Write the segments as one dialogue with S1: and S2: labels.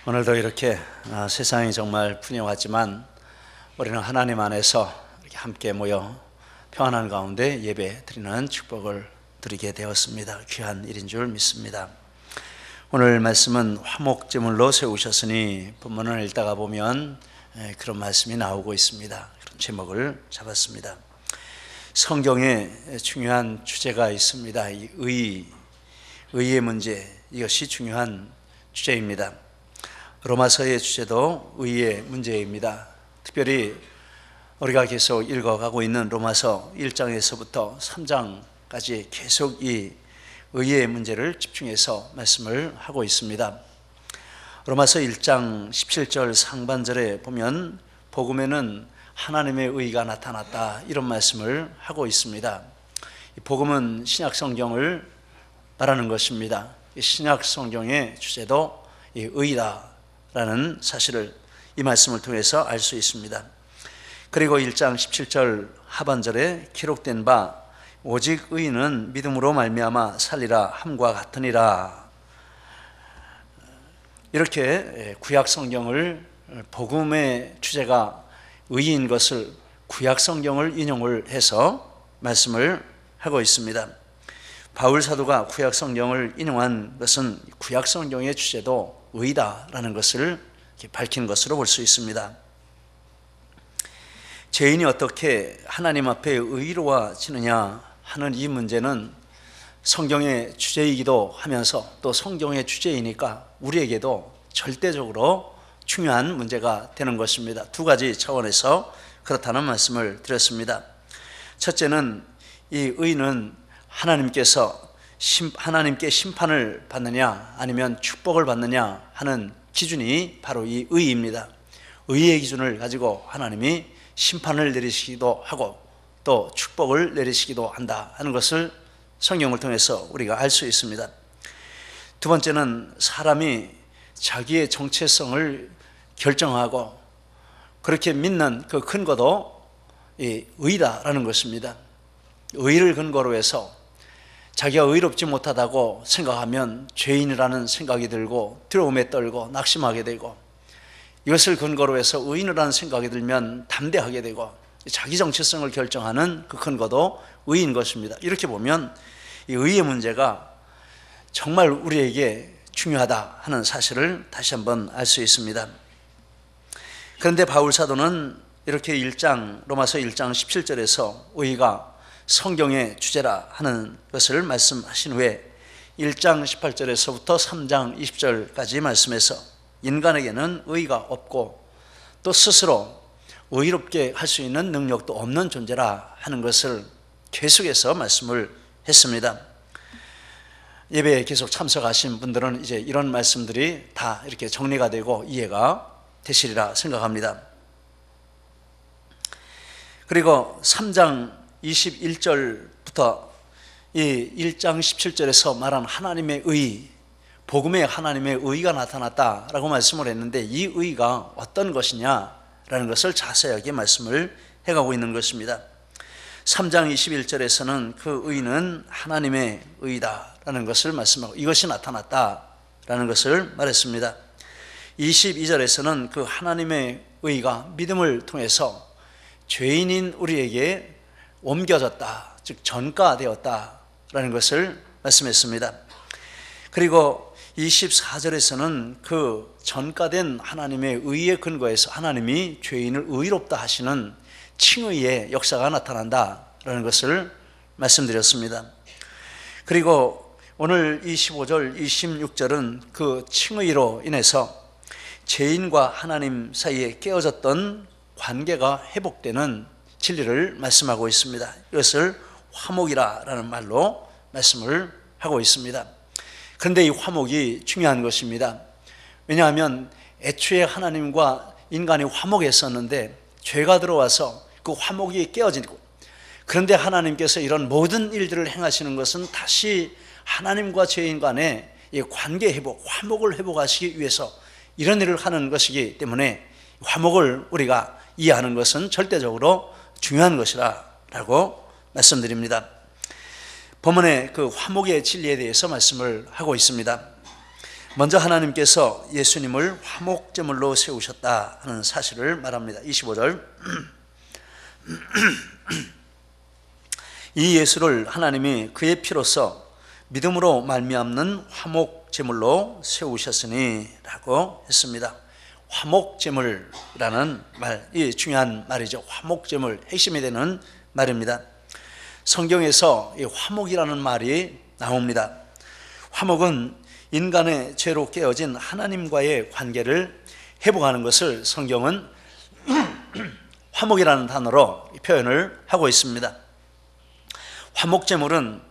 S1: 오늘도 이렇게 세상이 정말 분영하지만 우리는 하나님 안에서 이렇게 함께 모여 평안한 가운데 예배 드리는 축복을 드리게 되었습니다. 귀한 일인 줄 믿습니다. 오늘 말씀은 화목제물로 세우셨으니 본문을 읽다가 보면 그런 말씀이 나오고 있습니다. 그런 제목을 잡았습니다. 성경에 중요한 주제가 있습니다. 이 의의 문제, 이것이 중요한 주제입니다. 로마서의 주제도 의의 문제입니다. 특별히 우리가 계속 읽어가고 있는 로마서 1장에서부터 3장까지 계속 이 의의 문제를 집중해서 말씀을 하고 있습니다. 로마서 1장 17절 상반절에 보면 복음에는 하나님의 의가 나타났다, 이런 말씀을 하고 있습니다. 복음은 신약 성경을 말하는 것입니다. 신약 성경의 주제도 이 의다 라는 사실을 이 말씀을 통해서 알 수 있습니다. 그리고 1장 17절 하반절에 기록된 바 오직 의인은 믿음으로 말미암아 살리라 함과 같으니라, 이렇게 구약 성경을, 복음의 주제가 의인 것을 구약 성경을 인용을 해서 말씀을 하고 있습니다. 바울 사도가 구약 성경을 인용한 것은 구약 성경의 주제도 의다라는 것을 밝힌 것으로 볼 수 있습니다. 죄인이 어떻게 하나님 앞에 의로워지느냐 하는 이 문제는 성경의 주제이기도 하면서 또 성경의 주제이니까 우리에게도 절대적으로 중요한 문제가 되는 것입니다. 두 가지 차원에서 그렇다는 말씀을 드렸습니다. 첫째는 이 의는 하나님께 심판을 받느냐 아니면 축복을 받느냐 하는 기준이 바로 이 의입니다. 의의 기준을 가지고 하나님이 심판을 내리시기도 하고 또 축복을 내리시기도 한다 하는 것을 성경을 통해서 우리가 알 수 있습니다. 두 번째는 사람이 자기의 정체성을 결정하고 그렇게 믿는 그 근거도 이 의다라는 것입니다. 의를 근거로 해서 자기가 의롭지 못하다고 생각하면 죄인이라는 생각이 들고 두려움에 떨고 낙심하게 되고, 이것을 근거로 해서 의인이라는 생각이 들면 담대하게 되고, 자기 정체성을 결정하는 그 근거도 의인 것입니다. 이렇게 보면 이 의의 문제가 정말 우리에게 중요하다 하는 사실을 다시 한번 알 수 있습니다. 그런데 바울 사도는 이렇게 로마서 1장 17절에서 의가 성경의 주제라 하는 것을 말씀하신 후에 1장 18절에서부터 3장 20절까지 말씀해서 인간에게는 의가 없고 또 스스로 의롭게 할 수 있는 능력도 없는 존재라 하는 것을 계속해서 말씀을 했습니다. 예배에 계속 참석하신 분들은 이제 이런 말씀들이 다 이렇게 정리가 되고 이해가 되시리라 생각합니다. 그리고 3장 21절부터 이 1장 17절에서 말한 하나님의 의, 복음에 하나님의 의가 나타났다라고 말씀을 했는데 이 의가 어떤 것이냐라는 것을 자세하게 말씀을 해가고 있는 것입니다. 3장 21절에서는 그 의는 하나님의 의다라는 것을 말씀하고 이것이 나타났다라는 것을 말했습니다. 22절에서는 그 하나님의 의가 믿음을 통해서 죄인인 우리에게 옮겨졌다, 즉 전가되었다라는 것을 말씀했습니다. 그리고 24절에서는 그 전가된 하나님의 의에 근거해서 하나님이 죄인을 의롭다 하시는 칭의의 역사가 나타난다라는 것을 말씀드렸습니다. 그리고 오늘 25절, 26절은 그 칭의로 인해서 죄인과 하나님 사이에 깨어졌던 관계가 회복되는 진리를 말씀하고 있습니다. 이것을 화목이라는 말로 말씀을 하고 있습니다. 그런데 이 화목이 중요한 것입니다. 왜냐하면 애초에 하나님과 인간이 화목했었는데 죄가 들어와서 그 화목이 깨어지고, 그런데 하나님께서 이런 모든 일들을 행하시는 것은 다시 하나님과 죄인 간의 이 관계 회복, 화목을 회복하시기 위해서 이런 일을 하는 것이기 때문에 화목을 우리가 이해하는 것은 절대적으로 중요한 것이라고 말씀드립니다. 본문의 그 화목의 진리에 대해서 말씀을 하고 있습니다. 먼저 하나님께서 예수님을 화목제물로 세우셨다 하는 사실을 말합니다. 25절. 이 예수를 하나님이 그의 피로써 믿음으로 말미암는 화목제물로 세우셨으니 라고 했습니다. 화목제물이라는 말, 이 중요한 말이죠. 화목제물, 핵심이 되는 말입니다. 성경에서 이 화목이라는 말이 나옵니다. 화목은 인간의 죄로 깨어진 하나님과의 관계를 회복하는 것을 성경은 화목이라는 단어로 표현을 하고 있습니다. 화목제물은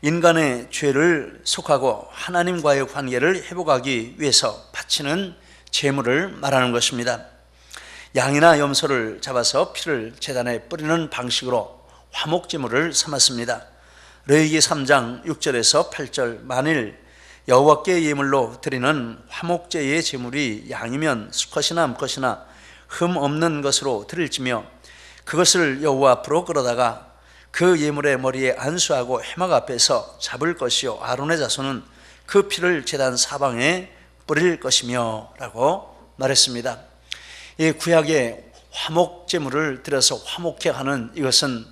S1: 인간의 죄를 속하고 하나님과의 관계를 회복하기 위해서 바치는 제물을 말하는 것입니다. 양이나 염소를 잡아서 피를 제단에 뿌리는 방식으로 화목제물을 삼았습니다. 레위기 3장 6절에서 8절 만일 여호와께 예물로 드리는 화목제의 제물이 양이면 수컷이나 암컷이나 흠 없는 것으로 드릴지며 그것을 여호와 앞으로 끌어다가 그 예물의 머리에 안수하고 회막 앞에서 잡을 것이요 아론의 자손은 그 피를 제단 사방에 뿌릴 것이며 라고 말했습니다. 이 구약의 화목제물을 드려서 화목해 하는 이것은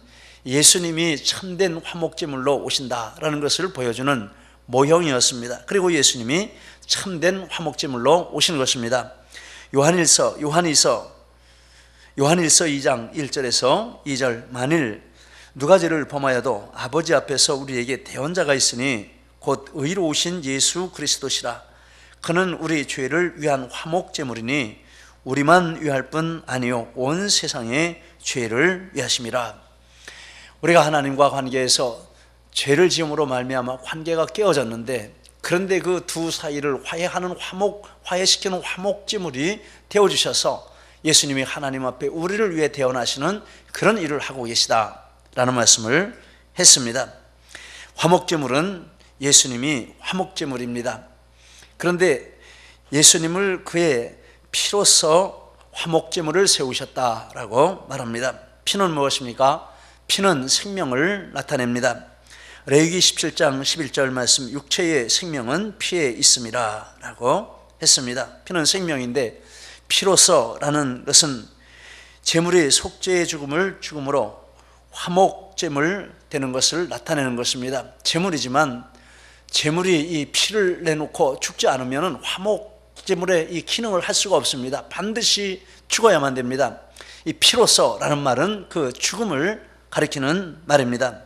S1: 예수님이 참된 화목제물로 오신다라는 것을 보여주는 모형이었습니다. 그리고 예수님이 참된 화목제물로 오신 것입니다. 요한일서 2장 1절에서 2절 만일 누가 죄를 범하여도 아버지 앞에서 우리에게 대언자가 있으니 곧 의로우신 예수 그리스도시라. 그는 우리 죄를 위한 화목제물이니 우리만 위할 뿐 아니요 온 세상의 죄를 위하심이라. 우리가 하나님과 관계에서 죄를 지음으로 말미암아 관계가 깨어졌는데 그런데 그 두 사이를 화해시키는 화목제물이 되어주셔서 예수님이 하나님 앞에 우리를 위해 대언하시는 그런 일을 하고 계시다라는 말씀을 했습니다. 화목제물은 예수님이 화목제물입니다. 그런데 예수님을 그의 피로써 화목제물을 세우셨다라고 말합니다. 피는 무엇입니까? 피는 생명을 나타냅니다. 레위기 17장 11절 말씀 육체의 생명은 피에 있음이라 라고 했습니다. 피는 생명인데 피로써라는 것은 제물이 속죄의 죽음으로 화목제물 되는 것을 나타내는 것입니다. 제물이지만 제물이 이 피를 내놓고 죽지 않으면 화목제물의 이 기능을 할 수가 없습니다. 반드시 죽어야만 됩니다. 이 피로써라는 말은 그 죽음을 가리키는 말입니다.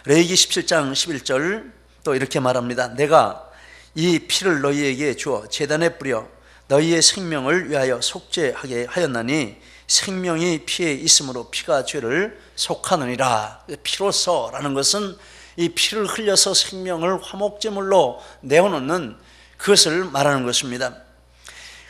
S1: 레위기 17장 11절 또 이렇게 말합니다. 내가 이 피를 너희에게 주어 제단에 뿌려 너희의 생명을 위하여 속죄하게 하였나니 생명이 피에 있으므로 피가 죄를 속하느니라. 피로써라는 것은 이 피를 흘려서 생명을 화목제물로 내어놓는 그것을 말하는 것입니다.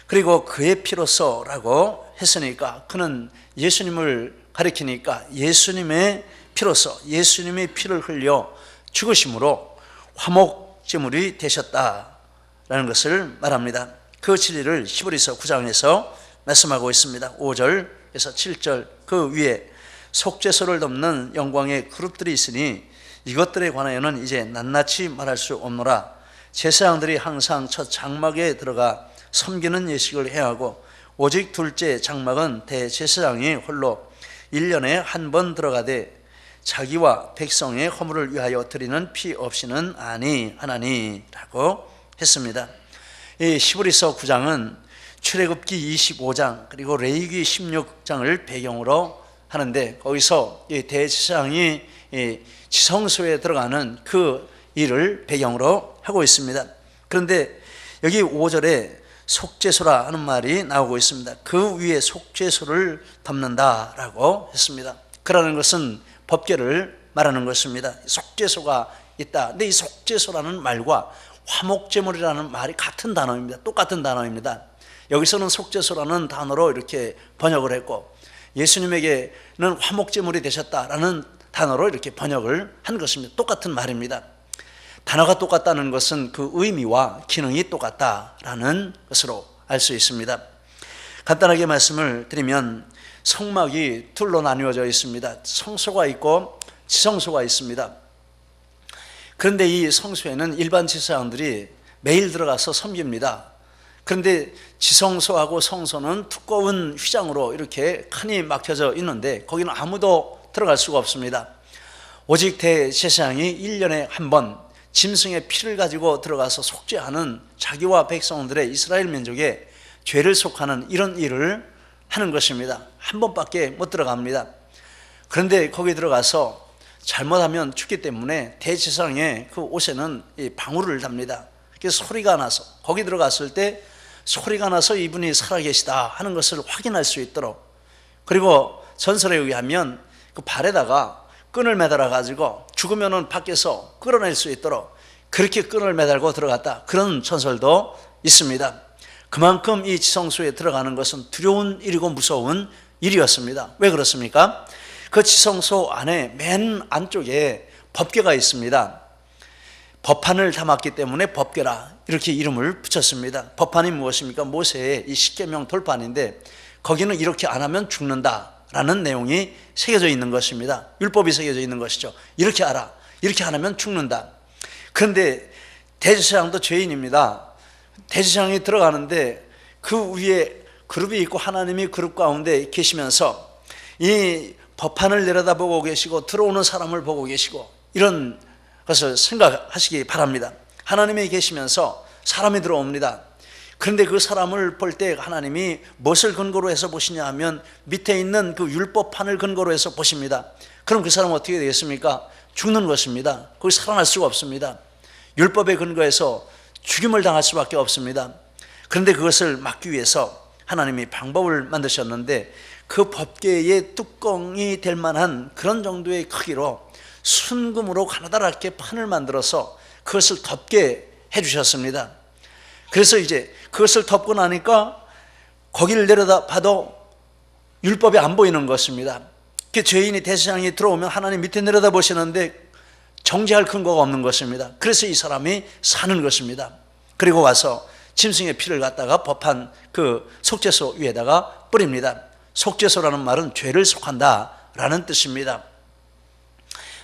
S1: 그리고 그의 피로써라고 했으니까 그는 예수님을 가리키니까 예수님의 피로써 예수님의 피를 흘려 죽으심으로 화목제물이 되셨다라는 것을 말합니다. 그 진리를 히브리서 9장에서 말씀하고 있습니다. 5절에서 7절 그 위에 속죄소를 덮는 영광의 그룹들이 있으니 이것들에 관하여는 이제 낱낱이 말할 수 없노라. 제사장들이 항상 첫 장막에 들어가 섬기는 예식을 해하고 오직 둘째 장막은 대제사장이 홀로 1년에 한 번 들어가되 자기와 백성의 허물을 위하여 드리는 피 없이는 아니하나니라고 했습니다. 이 히브리서 9장은 출애굽기 25장 그리고 레위기 16장을 배경으로 하는데 거기서 이 대제사장이 지성소에 들어가는 그 일을 배경으로 하고 있습니다. 그런데 여기 5절에 속죄소라 하는 말이 나오고 있습니다. 그 위에 속죄소를 덮는다라고 했습니다. 그러는 것은 법궤를 말하는 것입니다. 속죄소가 있다. 근데 이 속죄소라는 말과 화목제물이라는 말이 같은 단어입니다. 똑같은 단어입니다. 여기서는 속죄소라는 단어로 이렇게 번역을 했고 예수님에게는 화목제물이 되셨다라는 단어로 이렇게 번역을 한 것입니다. 똑같은 말입니다. 단어가 똑같다는 것은 그 의미와 기능이 똑같다라는 것으로 알 수 있습니다. 간단하게 말씀을 드리면 성막이 둘로 나뉘어져 있습니다. 성소가 있고 지성소가 있습니다. 그런데 이 성소에는 일반 제사장들이 매일 들어가서 섬깁니다. 그런데 지성소하고 성소는 두꺼운 휘장으로 이렇게 칸이 막혀져 있는데 거기는 아무도 들어갈 수가 없습니다. 오직 대제사장이 1년에 한 번 짐승의 피를 가지고 들어가서 속죄하는 자기와 백성들의 이스라엘 민족의 죄를 속하는 이런 일을 하는 것입니다. 한 번밖에 못 들어갑니다. 그런데 거기 들어가서 잘못하면 죽기 때문에 대제사장의 그 옷에는 방울을 답니다. 그래서 소리가 나서 거기 들어갔을 때 소리가 나서 이분이 살아계시다 하는 것을 확인할 수 있도록, 그리고 전설에 의하면 그 발에다가 끈을 매달아 가지고 죽으면은 밖에서 끌어낼 수 있도록 그렇게 끈을 매달고 들어갔다, 그런 전설도 있습니다. 그만큼 이 지성소에 들어가는 것은 두려운 일이고 무서운 일이었습니다. 왜 그렇습니까? 그 지성소 안에 맨 안쪽에 법궤가 있습니다. 법판을 담았기 때문에 법궤라 이렇게 이름을 붙였습니다. 법판이 무엇입니까? 모세의 이 십계명 돌판인데 거기는 이렇게 안 하면 죽는다 라는 내용이 새겨져 있는 것입니다. 율법이 새겨져 있는 것이죠. 이렇게 하라, 이렇게 안 하면 죽는다. 그런데 대제사장도 죄인입니다. 대제사장이 들어가는데 그 위에 그룹이 있고 하나님이 그룹 가운데 계시면서 이 법판을 내려다보고 계시고 들어오는 사람을 보고 계시고 이런 것을 생각하시기 바랍니다. 하나님이 계시면서 사람이 들어옵니다. 그런데 그 사람을 볼 때 하나님이 무엇을 근거로 해서 보시냐 하면 밑에 있는 그 율법판을 근거로 해서 보십니다. 그럼 그 사람은 어떻게 되겠습니까? 죽는 것입니다. 거기 살아날 수가 없습니다. 율법에 근거해서 죽임을 당할 수밖에 없습니다. 그런데 그것을 막기 위해서 하나님이 방법을 만드셨는데 그 법궤의 뚜껑이 될 만한 그런 정도의 크기로 순금으로 가느다랗게 판을 만들어서 그것을 덮게 해주셨습니다. 그래서 이제 그것을 덮고 나니까 거기를 내려다봐도 율법이 안 보이는 것입니다. 그 죄인이 대제사장이 들어오면 하나님 밑에 내려다보시는데 정죄할 근거가 없는 것입니다. 그래서 이 사람이 사는 것입니다. 그리고 와서 짐승의 피를 갖다가 법한 그 속죄소 위에다가 뿌립니다. 속죄소라는 말은 죄를 속한다 라는 뜻입니다.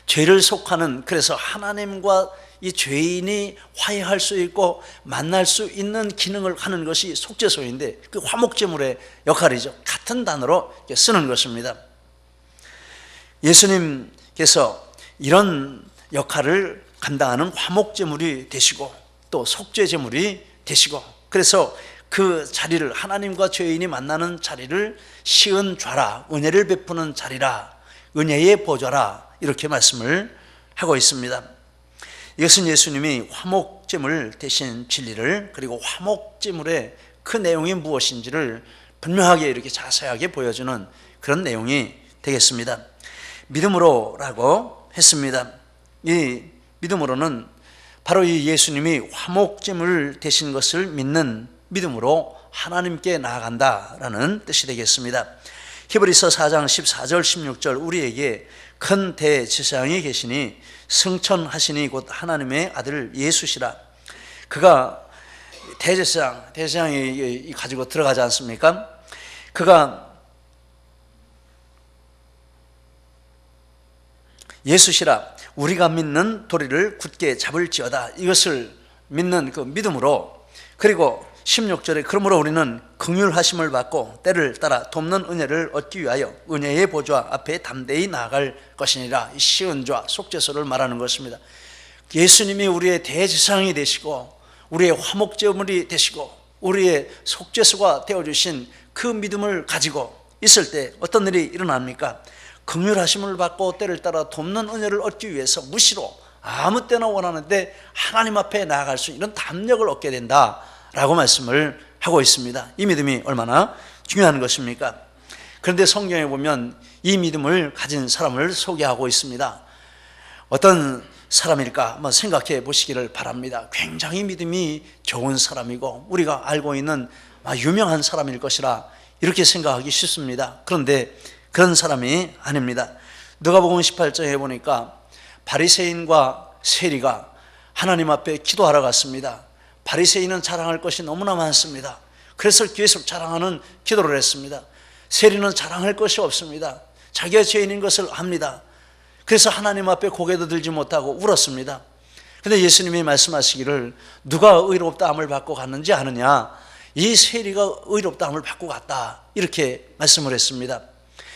S1: 죄를 속하는, 그래서 하나님과 이 죄인이 화해할 수 있고 만날 수 있는 기능을 하는 것이 속죄소인데 그 화목제물의 역할이죠. 같은 단어로 쓰는 것입니다. 예수님께서 이런 역할을 감당하는 화목제물이 되시고 또 속죄제물이 되시고, 그래서 그 자리를, 하나님과 죄인이 만나는 자리를 시은 좌라, 은혜를 베푸는 자리라, 은혜의 보좌라 이렇게 말씀을 하고 있습니다. 이것은 예수님이 화목제물 대신 진리를, 그리고 화목제물의 그 내용이 무엇인지를 분명하게 이렇게 자세하게 보여주는 그런 내용이 되겠습니다. 믿음으로라고 했습니다. 이 믿음으로는 바로 이 예수님이 화목제물 되신 것을 믿는 믿음으로 하나님께 나아간다라는 뜻이 되겠습니다. 히브리서 4장 14절 16절 우리에게 큰 대제사장이 계시니 승천하시니 곧 하나님의 아들 예수시라. 그가 대제사장이 가지고 들어가지 않습니까? 그가 예수시라, 우리가 믿는 도리를 굳게 잡을지어다, 이것을 믿는 그 믿음으로, 그리고 16절에 그러므로 우리는 긍휼하심을 받고 때를 따라 돕는 은혜를 얻기 위하여 은혜의 보좌 앞에 담대히 나아갈 것이니라. 이 시은좌 속죄소를 말하는 것입니다. 예수님이 우리의 대제사장이 되시고 우리의 화목제물이 되시고 우리의 속죄소가 되어주신 그 믿음을 가지고 있을 때 어떤 일이 일어납니까? 긍휼하심을 받고 때를 따라 돕는 은혜를 얻기 위해서 무시로 아무 때나 원하는데 하나님 앞에 나아갈 수 있는 담력을 얻게 된다 라고 말씀을 하고 있습니다. 이 믿음이 얼마나 중요한 것입니까? 그런데 성경에 보면 이 믿음을 가진 사람을 소개하고 있습니다. 어떤 사람일까 한번 생각해 보시기를 바랍니다. 굉장히 믿음이 좋은 사람이고 우리가 알고 있는 유명한 사람일 것이라 이렇게 생각하기 쉽습니다. 그런데 그런 사람이 아닙니다. 누가복음 18장에 보니까 바리새인과 세리가 하나님 앞에 기도하러 갔습니다. 바리새인은 자랑할 것이 너무나 많습니다. 그래서 계속 자랑하는 기도를 했습니다. 세리는 자랑할 것이 없습니다. 자기가 죄인인 것을 압니다. 그래서 하나님 앞에 고개도 들지 못하고 울었습니다. 근데 예수님이 말씀하시기를 누가 의롭다함을 받고 갔는지 아느냐? 이 세리가 의롭다함을 받고 갔다, 이렇게 말씀을 했습니다.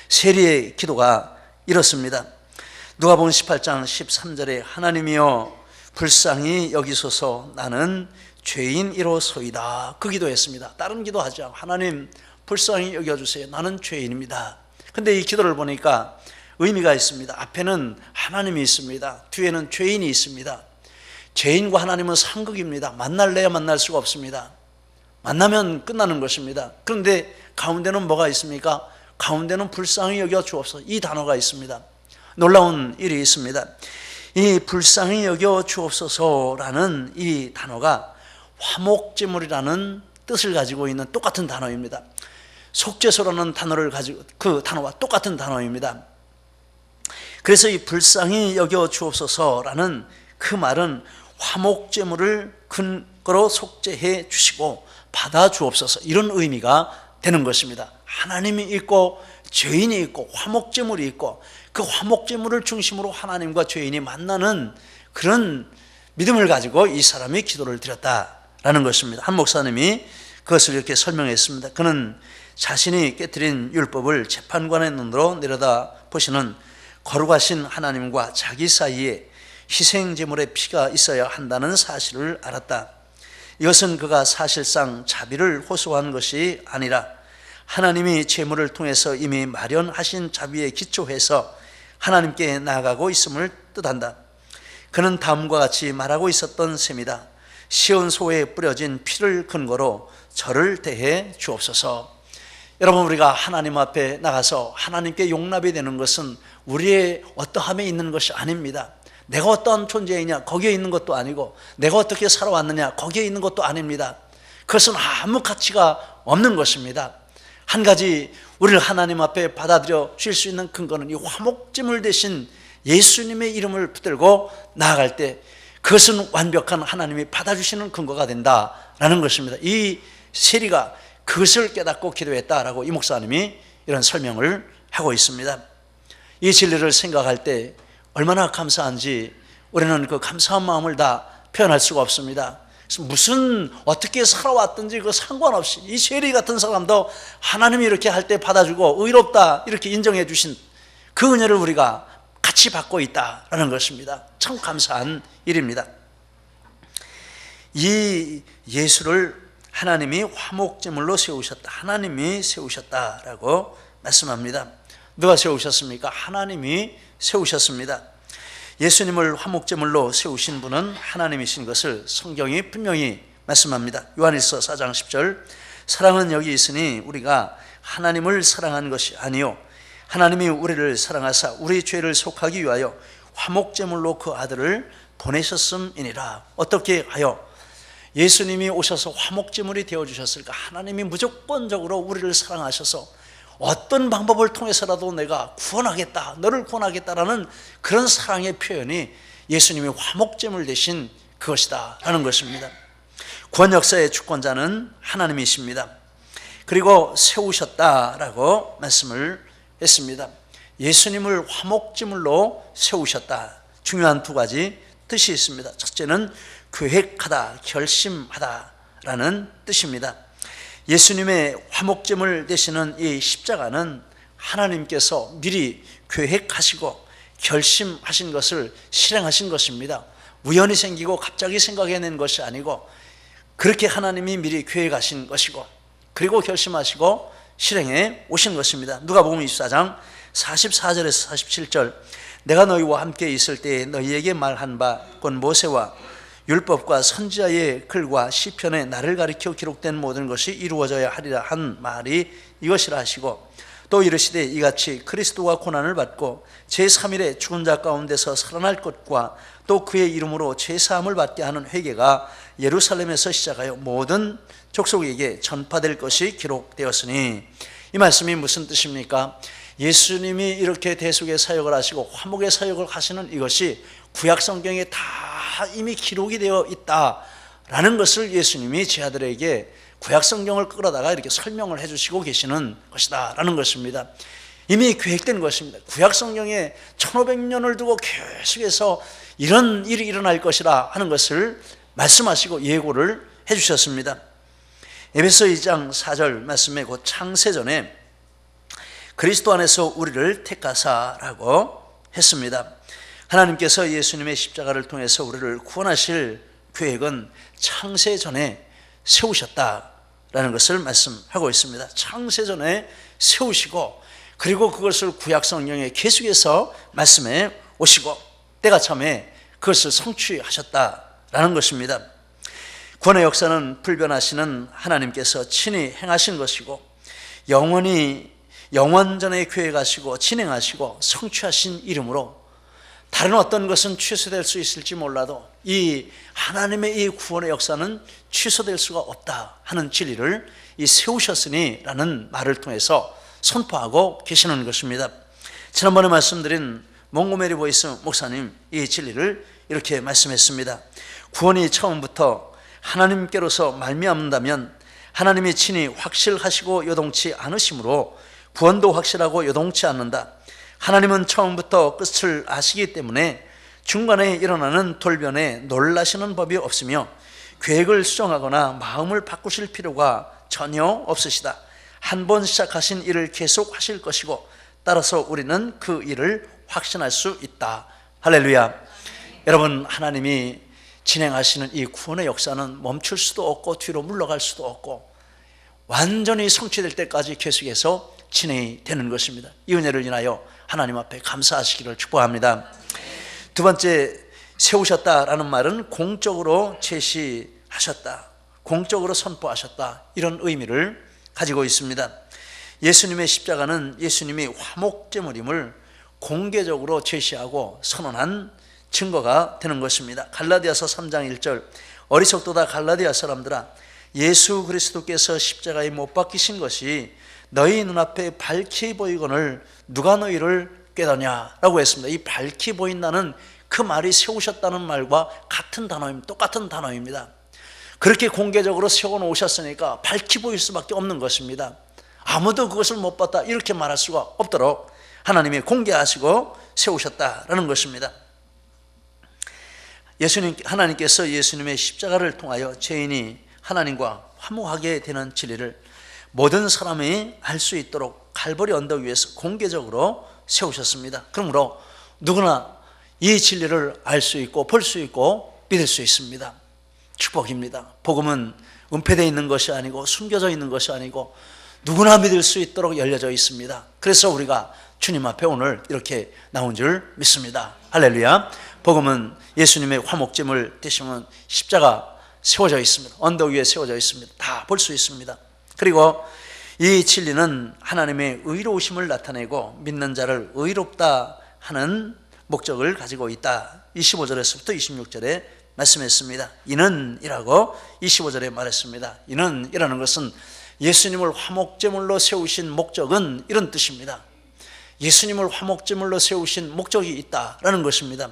S1: 세리의 기도가 이렇습니다. 누가복음 18장 13절에 하나님이여 불쌍히 여기소서 나는 죄인이로소이다, 그 기도했습니다. 다른 기도하지 않고 하나님 불쌍히 여겨주세요, 나는 죄인입니다. 근데 이 기도를 보니까 의미가 있습니다. 앞에는 하나님이 있습니다. 뒤에는 죄인이 있습니다. 죄인과 하나님은 상극입니다. 만날래야 만날 수가 없습니다. 만나면 끝나는 것입니다. 그런데 가운데는 뭐가 있습니까? 가운데는 불쌍히 여겨 주옵소서, 이 단어가 있습니다. 놀라운 일이 있습니다. 이 불쌍히 여겨 주옵소서라는 이 단어가 화목제물이라는 뜻을 가지고 있는 똑같은 단어입니다. 속죄소라는 단어를 가지고 그 단어와 똑같은 단어입니다. 그래서 이 불쌍히 여겨 주옵소서라는 그 말은 화목제물을 근거로 속죄해 주시고 받아 주옵소서, 이런 의미가 되는 것입니다. 하나님이 있고 죄인이 있고 화목제물이 있고 그 화목제물을 중심으로 하나님과 죄인이 만나는 그런 믿음을 가지고 이 사람이 기도를 드렸다라는 것입니다. 한 목사님이 그것을 이렇게 설명했습니다. 그는 자신이 깨뜨린 율법을 재판관의 눈으로 내려다 보시는 거룩하신 하나님과 자기 사이에 희생제물의 피가 있어야 한다는 사실을 알았다. 이것은 그가 사실상 자비를 호소한 것이 아니라 하나님이 제물을 통해서 이미 마련하신 자비에 기초해서 하나님께 나아가고 있음을 뜻한다. 그는 다음과 같이 말하고 있었던 셈이다. 시온소에 뿌려진 피를 근거로 저를 대해 주옵소서. 여러분, 우리가 하나님 앞에 나가서 하나님께 용납이 되는 것은 우리의 어떠함에 있는 것이 아닙니다. 내가 어떠한 존재이냐 거기에 있는 것도 아니고 내가 어떻게 살아왔느냐 거기에 있는 것도 아닙니다. 그것은 아무 가치가 없는 것입니다. 한 가지 우리를 하나님 앞에 받아들여 주실 수 있는 근거는 이 화목제물 대신 예수님의 이름을 붙들고 나아갈 때 그것은 완벽한 하나님이 받아주시는 근거가 된다라는 것입니다. 이 세리가 그것을 깨닫고 기도했다라고 이 목사님이 이런 설명을 하고 있습니다. 이 진리를 생각할 때 얼마나 감사한지 우리는 그 감사한 마음을 다 표현할 수가 없습니다. 무슨 어떻게 살아왔든지 그 상관없이 이 세리 같은 사람도 하나님이 이렇게 할 때 받아주고 의롭다 이렇게 인정해 주신 그 은혜를 우리가 같이 받고 있다라는 것입니다. 참 감사한 일입니다. 이 예수를 하나님이 화목제물로 세우셨다, 하나님이 세우셨다라고 말씀합니다. 누가 세우셨습니까? 하나님이 세우셨습니다. 예수님을 화목제물로 세우신 분은 하나님이신 것을 성경이 분명히 말씀합니다. 요한일서 4장 10절 사랑은 여기 있으니 우리가 하나님을 사랑한 것이 아니요 하나님이 우리를 사랑하사 우리 죄를 속하기 위하여 화목제물로 그 아들을 보내셨음이니라. 어떻게 하여 예수님이 오셔서 화목제물이 되어주셨을까? 하나님이 무조건적으로 우리를 사랑하셔서 어떤 방법을 통해서라도 내가 구원하겠다, 너를 구원하겠다라는 그런 사랑의 표현이 예수님이 화목제물 되신 그것이다 라는 것입니다. 구원 역사의 주권자는 하나님이십니다. 그리고 세우셨다라고 말씀을 했습니다. 예수님을 화목제물로 세우셨다. 중요한 두 가지 뜻이 있습니다. 첫째는 계획하다, 결심하다라는 뜻입니다. 예수님의 화목제물 되시는 이 십자가는 하나님께서 미리 계획하시고 결심하신 것을 실행하신 것입니다. 우연히 생기고 갑자기 생각해낸 것이 아니고 그렇게 하나님이 미리 계획하신 것이고 그리고 결심하시고 실행해 오신 것입니다. 누가복음 24장 44절에서 47절 내가 너희와 함께 있을 때에 너희에게 말한 바 곧 모세와 율법과 선지자의 글과 시편에 나를 가리켜 기록된 모든 것이 이루어져야 하리라 한 말이 이것이라 하시고 또 이르시되 이같이 그리스도가 고난을 받고 제3일에 죽은 자 가운데서 살아날 것과 또 그의 이름으로 제사함을 받게 하는 회개가 예루살렘에서 시작하여 모든 족속에게 전파될 것이 기록되었으니. 이 말씀이 무슨 뜻입니까? 예수님이 이렇게 대속의 사역을 하시고 화목의 사역을 하시는 이것이 구약 성경에 다 이미 기록이 되어 있다라는 것을 예수님이 제 아들에게 구약 성경을 끌어다가 이렇게 설명을 해주시고 계시는 것이다라는 것입니다. 이미 계획된 것입니다. 구약 성경에 1500년을 두고 계속해서 이런 일이 일어날 것이라 하는 것을 말씀하시고 예고를 해주셨습니다. 에베소 2장 4절 말씀에 곧 창세전에 그리스도 안에서 우리를 택하사라고 했습니다. 하나님께서 예수님의 십자가를 통해서 우리를 구원하실 계획은 창세전에 세우셨다라는 것을 말씀하고 있습니다. 창세전에 세우시고 그리고 그것을 구약 성경에 계속해서 말씀해 오시고 때가 참에 그것을 성취하셨다라는 것입니다. 구원의 역사는 불변하시는 하나님께서 친히 행하신 것이고 영원전에 계획하시고 진행하시고 성취하신 이름으로 다른 어떤 것은 취소될 수 있을지 몰라도 이 하나님의 이 구원의 역사는 취소될 수가 없다 하는 진리를 이 세우셨으니 라는 말을 통해서 선포하고 계시는 것입니다. 지난번에 말씀드린 몽고메리 보이스 목사님 이 진리를 이렇게 말씀했습니다. 구원이 처음부터 하나님께로서 말미암는다면 하나님이 친히 확실하시고 요동치 않으시므로 구원도 확실하고 요동치 않는다. 하나님은 처음부터 끝을 아시기 때문에 중간에 일어나는 돌변에 놀라시는 법이 없으며 계획을 수정하거나 마음을 바꾸실 필요가 전혀 없으시다. 한 번 시작하신 일을 계속 하실 것이고 따라서 우리는 그 일을 확신할 수 있다. 할렐루야. 여러분, 하나님이 진행하시는 이 구원의 역사는 멈출 수도 없고 뒤로 물러갈 수도 없고 완전히 성취될 때까지 계속해서 진행이 되는 것입니다. 이 은혜를 인하여 하나님 앞에 감사하시기를 축복합니다. 두 번째, 세우셨다라는 말은 공적으로 제시하셨다, 공적으로 선포하셨다, 이런 의미를 가지고 있습니다. 예수님의 십자가는 예수님이 화목제물임을 공개적으로 제시하고 선언한 증거가 되는 것입니다. 갈라디아서 3장 1절 어리석도다 갈라디아 사람들아, 예수 그리스도께서 십자가에 못 박히신 것이 너희 눈앞에 밝히 보이거늘 누가 너희를 깨닫냐라고 했습니다. 이 밝히 보인다는 그 말이 세우셨다는 말과 같은 단어입니다. 똑같은 단어입니다. 그렇게 공개적으로 세워놓으셨으니까 밝히 보일 수밖에 없는 것입니다. 아무도 그것을 못 봤다 이렇게 말할 수가 없도록 하나님이 공개하시고 세우셨다라는 것입니다. 하나님께서 예수님의 십자가를 통하여 죄인이 하나님과 화목하게 되는 진리를 모든 사람이 알 수 있도록 갈보리 언덕 위에서 공개적으로 세우셨습니다. 그러므로 누구나 이 진리를 알 수 있고 볼 수 있고 믿을 수 있습니다. 축복입니다. 복음은 은폐되어 있는 것이 아니고 숨겨져 있는 것이 아니고 누구나 믿을 수 있도록 열려져 있습니다. 그래서 우리가 주님 앞에 오늘 이렇게 나온 줄 믿습니다. 할렐루야. 복음은 예수님의 화목제물 되시면 십자가 세워져 있습니다. 언덕 위에 세워져 있습니다. 다 볼 수 있습니다. 그리고 이 진리는 하나님의 의로우심을 나타내고 믿는 자를 의롭다 하는 목적을 가지고 있다. 25절에서부터 26절에 말씀했습니다. 이는 이라고 25절에 말했습니다. 이는 이라는 것은 예수님을 화목제물로 세우신 목적은 이런 뜻입니다. 예수님을 화목제물로 세우신 목적이 있다라는 것입니다.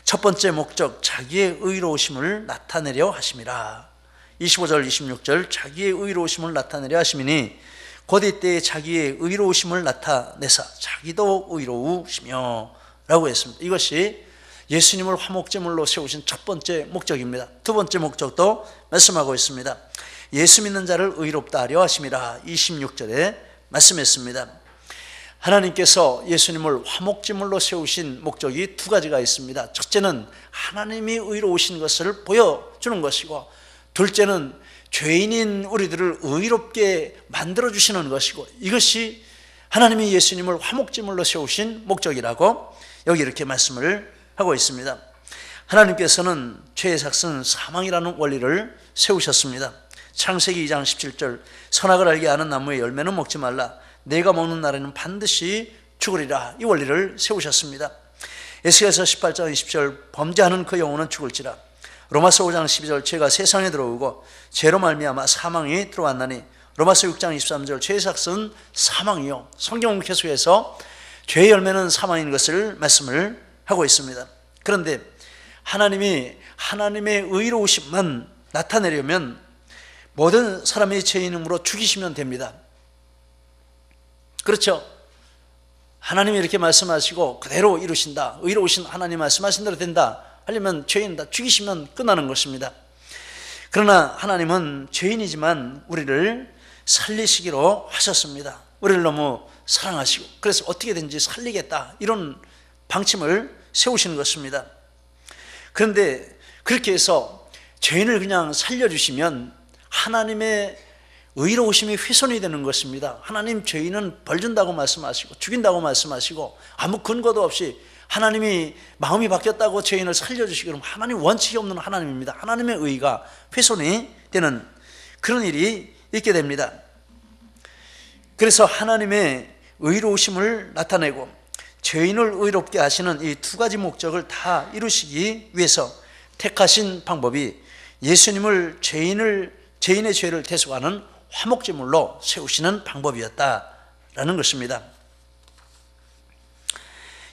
S1: 첫 번째 목적, 자기의 의로우심을 나타내려 하심이라. 25절 26절 자기의 의로우심을 나타내려 하심이니 곧 이때에 자기의 의로우심을 나타내사 자기도 의로우시며 라고 했습니다. 이것이 예수님을 화목제물로 세우신 첫 번째 목적입니다. 두 번째 목적도 말씀하고 있습니다. 예수 믿는 자를 의롭다 하려 하심이라. 26절에 말씀했습니다. 하나님께서 예수님을 화목제물로 세우신 목적이 두 가지가 있습니다. 첫째는 하나님이 의로우신 것을 보여주는 것이고, 둘째는 죄인인 우리들을 의롭게 만들어주시는 것이고, 이것이 하나님이 예수님을 화목제물로 세우신 목적이라고 여기 이렇게 말씀을 하고 있습니다. 하나님께서는 죄의 삭은 사망이라는 원리를 세우셨습니다. 창세기 2장 17절 선악을 알게 하는 나무의 열매는 먹지 말라, 내가 먹는 날에는 반드시 죽으리라, 이 원리를 세우셨습니다. 에스겔서 18장 20절 범죄하는 그 영혼은 죽을지라. 로마서 5장 12절 죄가 세상에 들어오고 죄로 말미암아 사망이 들어왔나니. 로마서 6장 23절 죄의 삭은 사망이요. 성경은 계속해서 죄의 열매는 사망인 것을 말씀을 하고 있습니다. 그런데 하나님이 하나님의 의로우심만 나타내려면 모든 사람의 죄인으로 죽이시면 됩니다. 그렇죠? 하나님이 이렇게 말씀하시고 그대로 이루신다, 의로우신 하나님 말씀하신 대로 된다 하려면 죄인 다 죽이시면 끝나는 것입니다. 그러나 하나님은 죄인이지만 우리를 살리시기로 하셨습니다. 우리를 너무 사랑하시고 그래서 어떻게든지 살리겠다 이런 방침을 세우시는 것입니다. 그런데 그렇게 해서 죄인을 그냥 살려주시면 하나님의 의로우심이 훼손이 되는 것입니다. 하나님 죄인은 벌 준다고 말씀하시고 죽인다고 말씀하시고 아무 근거도 없이 하나님이 마음이 바뀌었다고 죄인을 살려주시기, 그럼 하나님 원칙이 없는 하나님입니다. 하나님의 의가 훼손이 되는 그런 일이 있게 됩니다. 그래서 하나님의 의로우심을 나타내고 죄인을 의롭게 하시는 이 두 가지 목적을 다 이루시기 위해서 택하신 방법이 예수님을 죄인의 죄를 대속하는 화목제물로 세우시는 방법이었다라는 것입니다.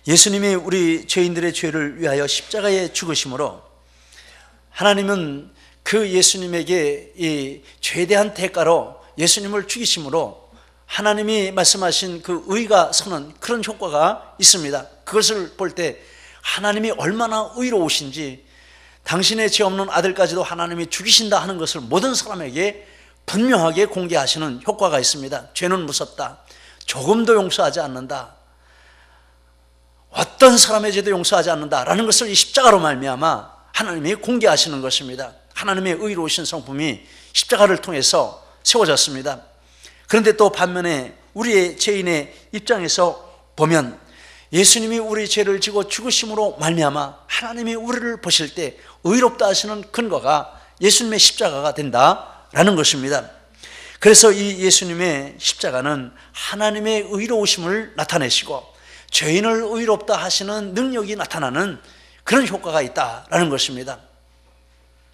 S1: 예수님이 우리 죄인들의 죄를 위하여 십자가에 죽으심으로 하나님은 그 예수님에게 이 죄에 대한 대가로 예수님을 죽이심으로 하나님이 말씀하신 그 의가 서는 그런 효과가 있습니다. 그것을 볼 때 하나님이 얼마나 의로우신지, 당신의 죄 없는 아들까지도 하나님이 죽이신다 하는 것을 모든 사람에게 분명하게 공개하시는 효과가 있습니다. 죄는 무섭다, 조금도 용서하지 않는다, 어떤 사람의 죄도 용서하지 않는다라는 것을 이 십자가로 말미암아 하나님이 공개하시는 것입니다. 하나님의 의로우신 성품이 십자가를 통해서 세워졌습니다. 그런데 또 반면에 우리의 죄인의 입장에서 보면 예수님이 우리 죄를 지고 죽으심으로 말미암아 하나님이 우리를 보실 때 의롭다 하시는 근거가 예수님의 십자가가 된다라는 것입니다. 그래서 이 예수님의 십자가는 하나님의 의로우심을 나타내시고 죄인을 의롭다 하시는 능력이 나타나는 그런 효과가 있다라는 것입니다.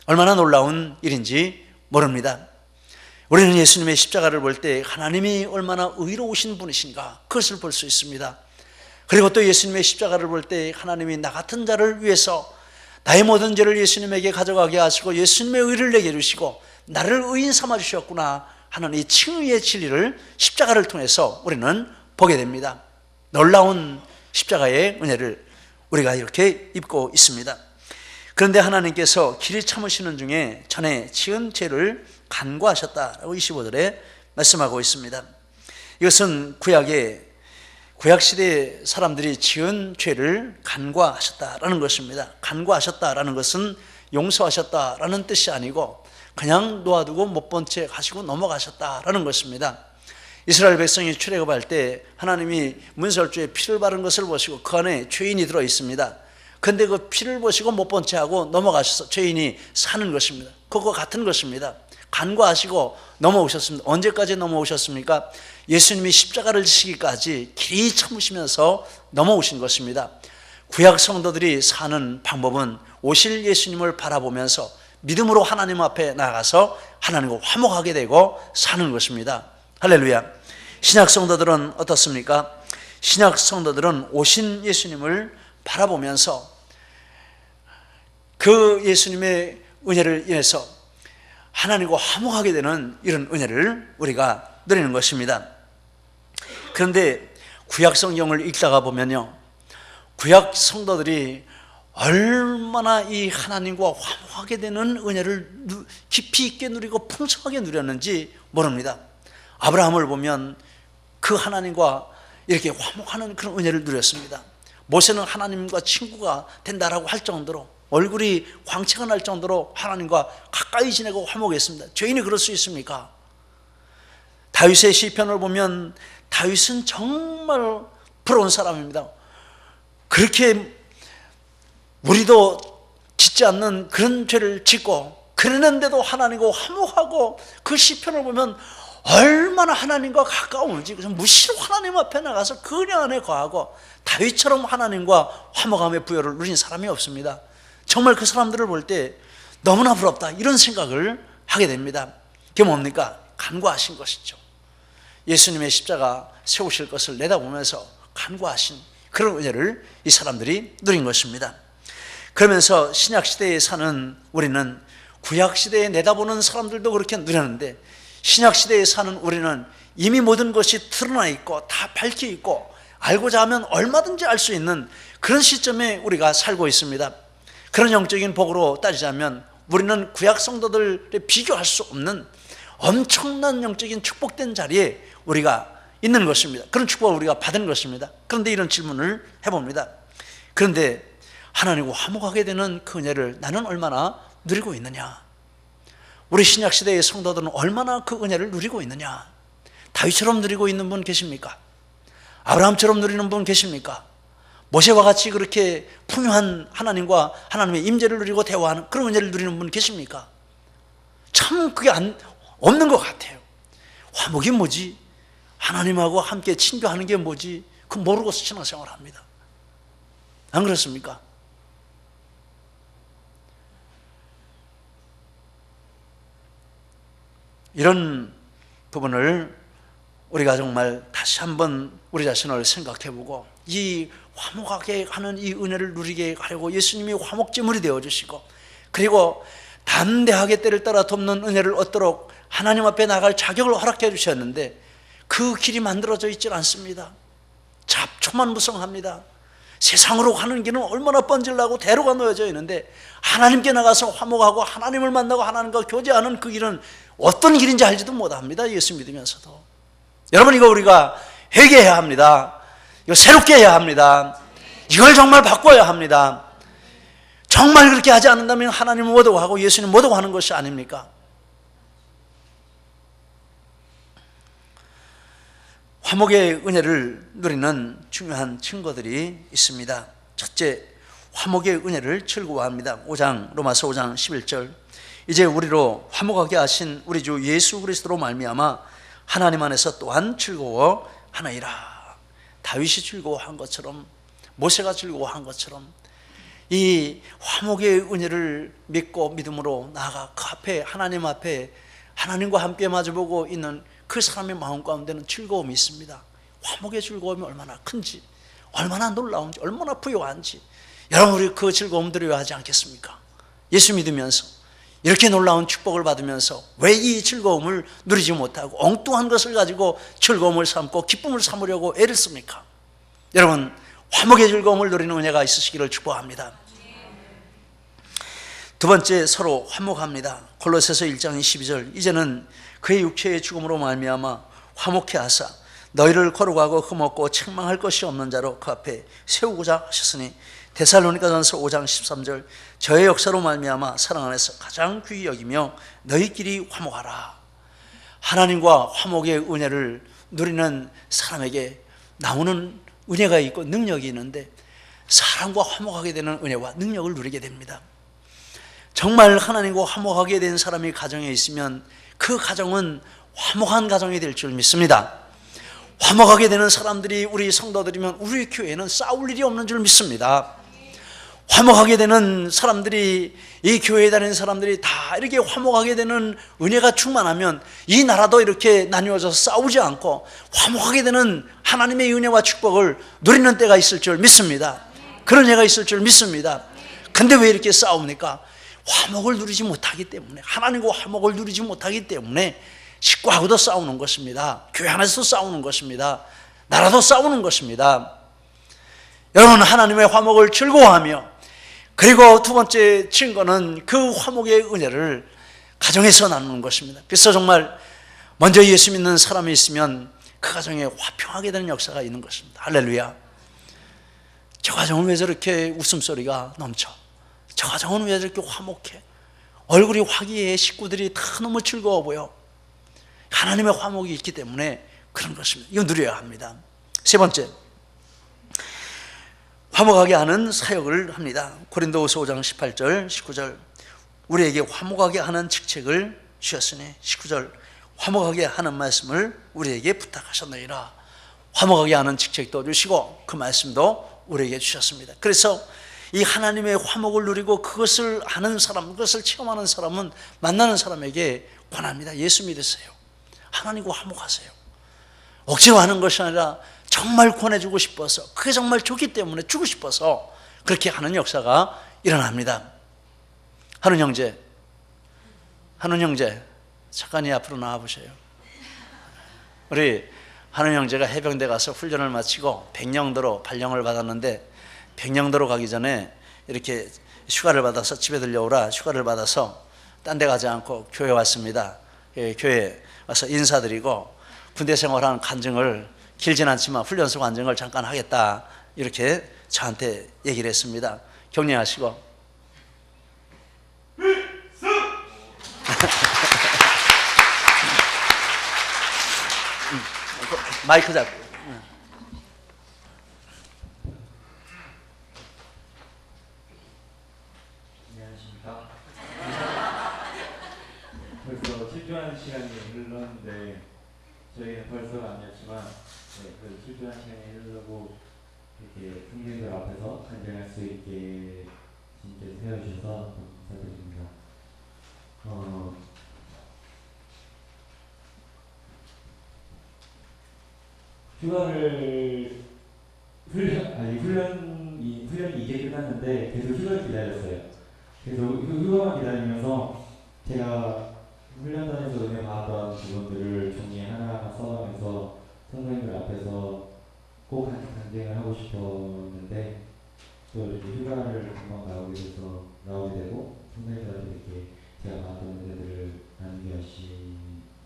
S1: 얼마나 놀라운 일인지 모릅니다. 우리는 예수님의 십자가를 볼 때 하나님이 얼마나 의로우신 분이신가 그것을 볼 수 있습니다. 그리고 또 예수님의 십자가를 볼 때 하나님이 나 같은 자를 위해서 나의 모든 죄를 예수님에게 가져가게 하시고 예수님의 의를 내게 주시고 나를 의인 삼아 주셨구나 하는 이 칭의의 진리를 십자가를 통해서 우리는 보게 됩니다. 놀라운 십자가의 은혜를 우리가 이렇게 입고 있습니다. 그런데 하나님께서 길이 참으시는 중에 전에 지은 죄를 간과하셨다라고 25절에 말씀하고 있습니다. 이것은 구약시대 사람들이 지은 죄를 간과하셨다라는 것입니다. 간과하셨다라는 것은 용서하셨다라는 뜻이 아니고 그냥 놓아두고 못 본 채 하시고 넘어가셨다라는 것입니다. 이스라엘 백성이 출애굽할 때 하나님이 문설주에 피를 바른 것을 보시고 그 안에 죄인이 들어 있습니다. 그런데 그 피를 보시고 못 본 채 하고 넘어가셔서 죄인이 사는 것입니다. 그거 같은 것입니다. 간과하시고 넘어오셨습니다. 언제까지 넘어오셨습니까? 예수님이 십자가를 지시기까지 길이 참으시면서 넘어오신 것입니다. 구약 성도들이 사는 방법은 오실 예수님을 바라보면서 믿음으로 하나님 앞에 나가서 하나님과 화목하게 되고 사는 것입니다. 할렐루야. 신약 성도들은 어떻습니까? 신약 성도들은 오신 예수님을 바라보면서 그 예수님의 은혜를 인해서 하나님과 화목하게 되는 이런 은혜를 우리가 누리는 것입니다. 그런데 구약 성경을 읽다가 보면요, 구약 성도들이 얼마나 이 하나님과 화목하게 되는 은혜를 깊이 있게 누리고 풍성하게 누렸는지 모릅니다. 아브라함을 보면 그 하나님과 이렇게 화목하는 그런 은혜를 누렸습니다. 모세는 하나님과 친구가 된다라고 할 정도로, 얼굴이 광채가 날 정도로 하나님과 가까이 지내고 화목했습니다. 죄인이 그럴 수 있습니까? 다윗의 시편을 보면 다윗은 정말 부러운 사람입니다. 그렇게 우리도 짓지 않는 그런 죄를 짓고 그러는데도 하나님과 화목하고, 그 시편을 보면 얼마나 하나님과 가까운지, 그래서 무시로 하나님 앞에 나가서 그 은혜 안에 거하고 다윗처럼 하나님과 화목함의 부여를 누린 사람이 없습니다. 정말 그 사람들을 볼 때 너무나 부럽다 이런 생각을 하게 됩니다. 그게 뭡니까? 간과하신 것이죠. 예수님의 십자가 세우실 것을 내다보면서 간과하신 그런 은혜를 이 사람들이 누린 것입니다. 그러면서 신약시대에 사는 우리는 구약시대에 내다보는 사람들도 그렇게 누렸는데, 신약시대에 사는 우리는 이미 모든 것이 드러나 있고 다 밝혀 있고 알고자 하면 얼마든지 알 수 있는 그런 시점에 우리가 살고 있습니다. 그런 영적인 복으로 따지자면 우리는 구약 성도들에 비교할 수 없는 엄청난 영적인 축복된 자리에 우리가 있는 것입니다. 그런 축복을 우리가 받은 것입니다. 그런데 이런 질문을 해봅니다. 그런데 하나님과 화목하게 되는 그 은혜를 나는 얼마나 누리고 있느냐? 우리 신약시대의 성도들은 얼마나 그 은혜를 누리고 있느냐? 다윗처럼 누리고 있는 분 계십니까? 아브라함처럼 누리는 분 계십니까? 모세와 같이 그렇게 풍요한 하나님과 하나님의 임재를 누리고 대화하는 그런 은혜를 누리는 분 계십니까? 참 그게 없는 것 같아요. 화목이 뭐지? 하나님하고 함께 친교하는 게 뭐지? 그거 모르고 신앙생활을 합니다. 안 그렇습니까? 이런 부분을 우리가 정말 다시 한번 우리 자신을 생각해보고 이 화목하게 하는 이 은혜를 누리게 하려고 예수님이 화목제물이 되어주시고 그리고 담대하게 때를 따라 돕는 은혜를 얻도록 하나님 앞에 나갈 자격을 허락해 주셨는데 그 길이 만들어져 있질 않습니다. 잡초만 무성합니다. 세상으로 가는 길은 얼마나 뻔질나고 대로가 놓여져 있는데 하나님께 나가서 화목하고 하나님을 만나고 하나님과 교제하는 그 길은 어떤 길인지 알지도 못합니다. 예수 믿으면서도. 여러분, 이거 우리가 회개해야 합니다. 이거 새롭게 해야 합니다. 이걸 정말 바꿔야 합니다. 정말 그렇게 하지 않는다면 하나님을 모독하고 예수님 모독하는 것이 아닙니까? 화목의 은혜를 누리는 중요한 증거들이 있습니다. 첫째, 화목의 은혜를 즐거워합니다. 로마서 5장 11절 이제 우리로 화목하게 하신 우리 주 예수 그리스도로 말미암아 하나님 안에서 또한 즐거워하나이라. 다윗이 즐거워한 것처럼 모세가 즐거워한 것처럼 이 화목의 은혜를 믿고 믿음으로 나아가 그 앞에 하나님 앞에 하나님과 함께 마주보고 있는 그 사람의 마음 가운데는 즐거움이 있습니다. 화목의 즐거움이 얼마나 큰지, 얼마나 놀라운지, 얼마나 부요한지 여러분, 우리 그 즐거움 누려야 하지 않겠습니까? 예수 믿으면서 이렇게 놀라운 축복을 받으면서 왜 이 즐거움을 누리지 못하고 엉뚱한 것을 가지고 즐거움을 삼고 기쁨을 삼으려고 애를 씁니까? 여러분, 화목의 즐거움을 누리는 은혜가 있으시기를 축복합니다. 두 번째, 서로 화목합니다. 골로새서 1장 12절 이제는 그의 육체의 죽음으로 말미암아 화목케 하사 너희를 거룩하고 흠없고 책망할 것이 없는 자로 그 앞에 세우고자 하셨으니 데살로니가전서 5장 13절 저의 역사로 말미암아 사랑 안에서 가장 귀히 여기며 너희끼리 화목하라. 하나님과 화목의 은혜를 누리는 사람에게 나오는 은혜가 있고 능력이 있는데 사람과 화목하게 되는 은혜와 능력을 누리게 됩니다. 정말 하나님과 화목하게 된 사람이 가정에 있으면 그 가정은 화목한 가정이 될 줄 믿습니다. 화목하게 되는 사람들이 우리 성도들이면 우리 교회는 싸울 일이 없는 줄 믿습니다. 화목하게 되는 사람들이, 이 교회에 다니는 사람들이 다 이렇게 화목하게 되는 은혜가 충만하면 이 나라도 이렇게 나뉘어져서 싸우지 않고 화목하게 되는 하나님의 은혜와 축복을 누리는 때가 있을 줄 믿습니다. 그런 애가 있을 줄 믿습니다. 근데 왜 이렇게 싸웁니까? 화목을 누리지 못하기 때문에, 하나님과 화목을 누리지 못하기 때문에 식구하고도 싸우는 것입니다. 교회 안에서도 싸우는 것입니다. 나라도 싸우는 것입니다. 여러분, 하나님의 화목을 즐거워하며, 그리고 두 번째 증거는 그 화목의 은혜를 가정에서 나누는 것입니다. 그래서 정말 먼저 예수 믿는 사람이 있으면 그 가정에 화평하게 되는 역사가 있는 것입니다. 할렐루야. 저 가정은 왜 저렇게 웃음소리가 넘쳐? 저 가정은 왜 저렇게 화목해? 얼굴이 화기애애, 식구들이 다 너무 즐거워 보여. 하나님의 화목이 있기 때문에 그런 것입니다. 이거 누려야 합니다. 세 번째, 화목하게 하는 사역을 합니다. 고린도후서 5장 18절 19절 우리에게 화목하게 하는 직책을 주셨으니 19절 화목하게 하는 말씀을 우리에게 부탁하셨느니라. 화목하게 하는 직책도 주시고 그 말씀도 우리에게 주셨습니다. 그래서 이 하나님의 화목을 누리고 그것을 아는 사람, 그것을 체험하는 사람은 만나는 사람에게 권합니다. 예수 믿으세요. 하나님과 화목하세요. 억지로 하는 것이 아니라 정말 권해주고 싶어서, 그게 정말 좋기 때문에 주고 싶어서 그렇게 하는 역사가 일어납니다. 한운 형제 잠깐 이 앞으로 나와보세요. 우리 한우 형제가 해병대 가서 훈련을 마치고 백령도로 발령을 받았는데, 백령도로 가기 전에 이렇게 휴가를 받아서 집에 들려오라 휴가를 받아서 딴 데 가지 않고 교회 왔습니다. 교회 와서 인사드리고 군대 생활한 간증을, 길진 않지만 훈련소 간증을 잠깐 하겠다, 이렇게 저한테 얘기를 했습니다. 격려하시고. 마이크 잡고.
S2: 안녕하십니까. 벌써 실주하는 시간이 흘렀는데 저희는 벌써가 아니었지만 그 실주하는 시간이 흐르고 이렇게 성경들 앞에서 간증할 수 있게 주님께서 세워주셔서 감사드립니다. 휴가를 훈련이 이제 끝났는데 계속 휴가를 기다렸어요. 계속 휴가만 기다리면서 제가 훈련단에서 은혜 받았던 부분들을 종이에 하나하나 써가면서 선생님들 앞에서 꼭 간증을 하고 싶었는데, 또 이렇게 휴가를 금방 나오게 되고 선생님들한테 이렇게 제가 받았던 은혜들을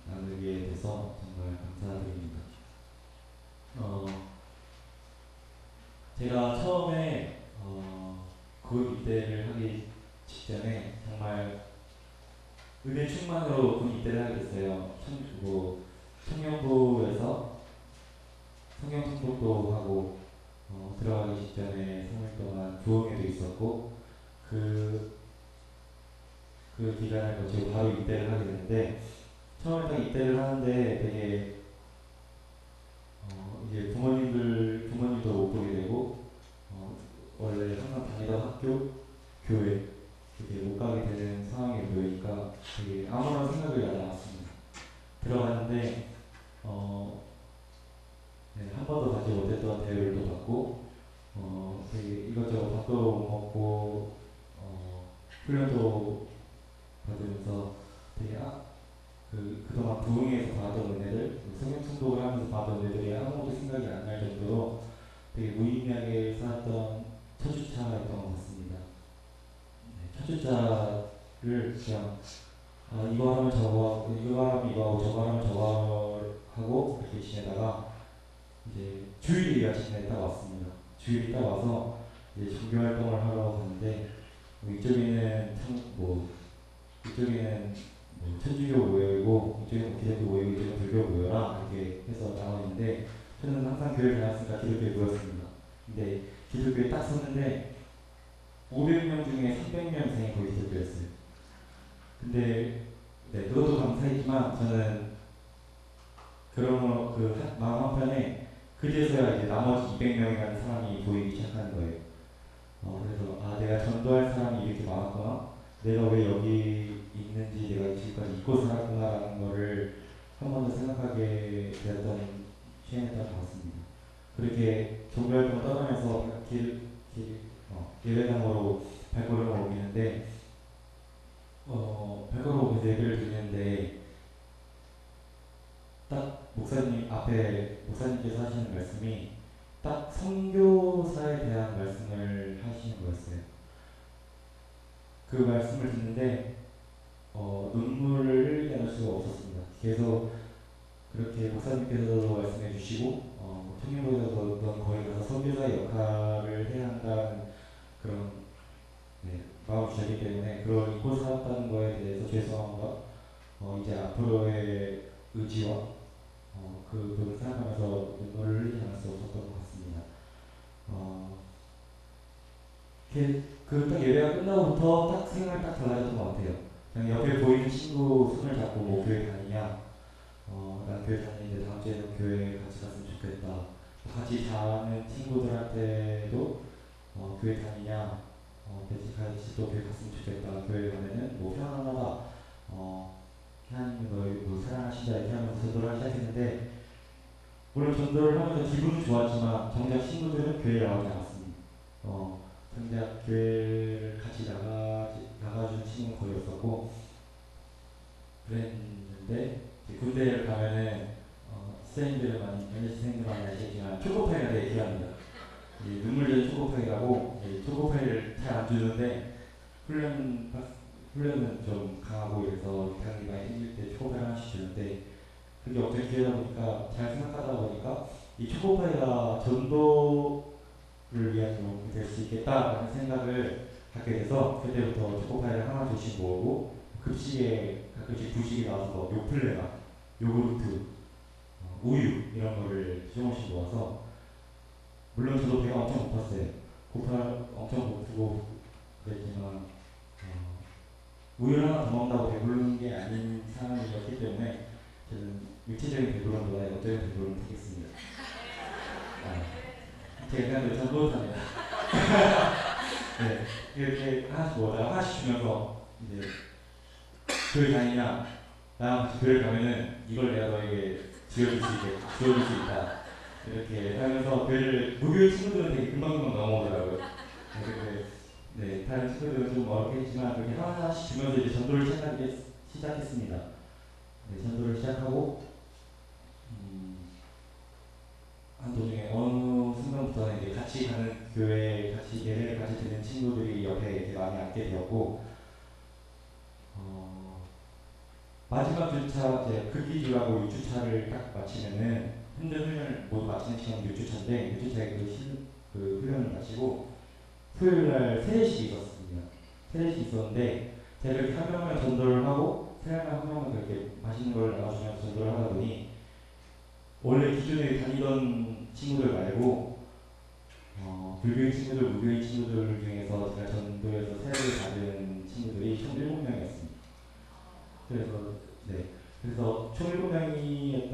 S2: 나누게 돼서 정말 감사드립니다. 제가 처음에 군 입대를 하기 직전에 정말 은혜 충만으로 군 입대를 하게 됐어요. 청년부에서 성경 통독도 하고 들어가기 직전에 3일 동안 부흥회도 있었고, 그 기간을 거치고 바로 입대를 하게 됐는데, 처음에 딱 입대를 하는데 되게 이제 부모님도 못 보게 되고, 원래 항상 다니던 학교, 교회 이렇게 못 가게 되는 상황이 놓이니까 되게 아무런 생각이 나지 않았습니다. 들어갔는데 한 번도 가지 못했던 대우를 또 받고, 되게 이것저것 밥도 먹고 훈련도 받으면서 되게 그동안 부흥회에서 받았던 은혜들, 성경 통독을 하면서 받았던 은혜들이 아무것도 생각이 안 날 정도로 되게 무의미하게 살았던 첫 주차였던 것 같습니다. 첫 주차를 그냥 이거 하면 저거 하고 저거 하면 저거 하고 이렇게 지내다가 이제 주일이 같이 딱 왔습니다. 주일이 딱 와서 이제 종교 활동을 하러 갔는데, 이쪽에는 천주교 모여이고, 이쪽에는 기독교 모이고, 이쪽에는 불교 모여라, 이렇게 해서 나와 있는데, 저는 항상 교회를 다녔으니까 기독교에 모였습니다. 근데 기독교에 딱 섰는데 500명 중에 300명 이상이 거의 기독교였어요. 근데 그것도 감사했지만 저는 그런 마음 한편에 그제서야 이제 나머지 200명이라는 사람이 보이기 시작하는 거예요. 그래서 내가 전도할 사람이 이렇게 많았구나, 내가 왜 여기 있는지, 내가 지금까지 잊고 살았구나라는 거를 한 번 더 생각하게 되었던 시간이었던 것 같습니다. 그렇게 종교활동을 떠나면서 예배당으로 발걸음을 옮기는데, 발걸음 옮겨서 예배를 드리는데 딱 목사님께서 하시는 말씀이 딱 선교사에 대한 말씀을 하시는 거였어요. 그 말씀을 듣는데 눈물을 흘리지 않을 수가 없었습니다. 계속 그렇게 목사님께서도 말씀해 주시고, 청년부에서도 거기 가서 선교사의 역할을 해야 한다는 그런 마음을 주셨기 때문에 그걸 잊고 살았다는 거에 대해서 죄송함과 이제 앞으로의 의지와 그 부분을 생각하면서 눈물을 흘리지 않을 수 없었던 것 같습니다. 딱 예배가 끝나고부터 딱 생각이 딱 달라졌던 것 같아요. 그냥 옆에 보이는 친구 손을 잡고 뭐 교회 다니냐, 난 교회 다니는데 다음 주에는 교회 같이 갔으면 좋겠다, 같이 자는 친구들한테도 교회 다니냐, 같이 또 교회 갔으면 좋겠다, 교회 가면은 뭐 편안하다, 하나님이 너 사랑하신다, 이렇게 하면서 전도를 시작했는데, 물론 전도를 하면서 기분은 좋았지만 정작 친구들은 교회에 나오지 않았습니다. 정작 교회를 같이 나가주는 친구는 거의 없었고, 그랬는데 군대를 가면은 선생님들은 많이 선생님들 많이 아시겠지만 초코파이가 되게 귀합니다. 눈물전 초코파이라고 초코파이를 잘 안 주는데 훈련은 좀 강하고 이래서 당이 많이 생길 때 초코파이 하나씩 주는데 그게 엄청 귀하다 보니까 잘 생각하다 보니까 이 초코파이가 전도를 위한 용이 될 수 있겠다라는 생각을 갖게 돼서 그때부터 초코파이를 하나 둘씩 모으고 급식에 가끔씩 부식이 나와서 뭐 요플레나 요구르트, 우유 이런 거를 조금씩 모아서 물론 저도 배가 엄청 고팠어요. 엄청 고프고 그랬지만 우유를 하나 더 먹는다고 배부른 게 아닌 상황이었기 때문에 저는 육체적인 배부름보다 영적인 배부름을 택했습니다. 제가 생각해도 참 뿌듯합니다. 네, 이렇게 하나씩 모아다가 하나씩 주면서 이제 교회 다니냐, 나랑 같이 교회 가면은 이걸 내가 너에게 지어줄 수 있다. 이렇게 하면서 교회를 무교회 친구들은 되게 금방금방 넘어오더라고요. 네, 다른 친구들은 좀 어렵겠지만 그렇게 하나씩 주면서 이제 전도를 시작했습니다. 네, 전도를 시작하고 한 도중에 어느 순간부터는 이제 같이 가는 교회에 같이 예배를 같이 드는 친구들이 옆에 이렇게 많이 앉게 되었고 마지막 주차 이제 극기주하고 6주차를 딱 마치면은 힘든 훈련을 모두 마치는 시간이 6주차인데 6주차에 그 훈련을 마치고 토요일날 세례식이 있었습니다. 세례식이 있었는데 제가 이렇게 한 명만 전도를 하고 한 명만 그렇게 맛있는 걸 나눠주면서 전도를 하다 보니 원래 기존에 다니던 친구들 말고 불교인 친구들, 무교인 친구들 중에서 제가 전도에서 세례를 받은 친구들이 총 7명이었습니다. 그래서 총 7명이었던